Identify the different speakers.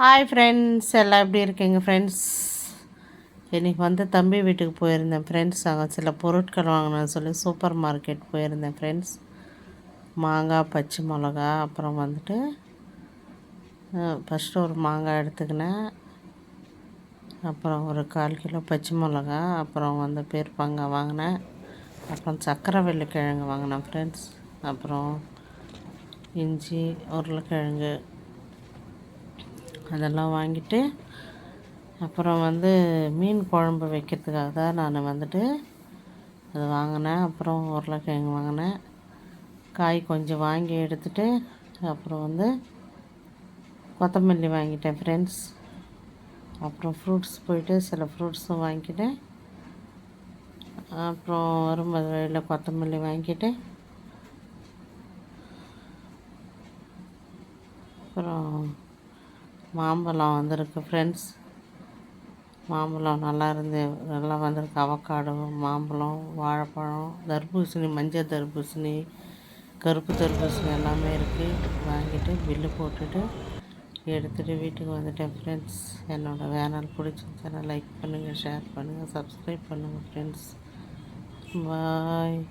Speaker 1: Hi friends, எல்லாம் எப்படி இருக்கீங்க ஃப்ரெண்ட்ஸ்? இன்றைக்கி தம்பி வீட்டுக்கு போயிருந்தேன் ஃப்ரெண்ட்ஸ். அங்கே சில பொருட்கள் வாங்கினேன்னு சொல்லி சூப்பர் மார்க்கெட் போயிருந்தேன் ஃப்ரெண்ட்ஸ். மாங்காய், பச்சை மிளகா, அப்புறம் ஃபஸ்ட்டு ஒரு மாங்காய் எடுத்துக்கினேன். அப்புறம் ஒரு 1/4 கிலோ பச்சை மிளகா, அப்புறம் பேர்பங்காய் வாங்கினேன். அப்புறம் சக்கரவள்ளி கிழங்கு வாங்கினேன் ஃப்ரெண்ட்ஸ். அப்புறம் இஞ்சி, உருளைக்கிழங்கு அதெல்லாம் வாங்கிட்டு, அப்புறம் மீன் குழம்பு வைக்கிறதுக்காக தான் நான் அது வாங்கினேன். அப்புறம் உருளைக்கிழங்கு வாங்கினேன். காய் கொஞ்சம் வாங்கி எடுத்துகிட்டு, அப்புறம் கொத்தமல்லி வாங்கிட்டேன் ஃப்ரெண்ட்ஸ். அப்புறம் ஃப்ரூட்ஸ் போயிட்டு சில ஃப்ரூட்ஸும் வாங்கிக்கிட்டேன். அப்புறம் வரும்போது வழியில் கொத்தமல்லி வாங்கிட்டு, அப்புறம் மாம்பழம் வந்திருக்கு ஃப்ரெண்ட்ஸ். மாம்பழம் நல்லா வந்திருக்கு. அவக்காடோ, மாம்பழம், வாழைப்பழம், தர்பூசணி, மஞ்சள் தர்பூசணி, கருப்பு தர்பூசணி எல்லாமே இருக்குது. வாங்கிட்டு பில்லு போட்டுட்டு எடுத்துகிட்டு வீட்டுக்கு வந்துட்டேன் ஃப்ரெண்ட்ஸ். என்னோடய சேனல் பிடிச்சிருந்துச்சுன்னா லைக் பண்ணுங்கள், ஷேர் பண்ணுங்கள், சப்ஸ்கிரைப் பண்ணுங்கள் ஃப்ரெண்ட்ஸ். பாய்.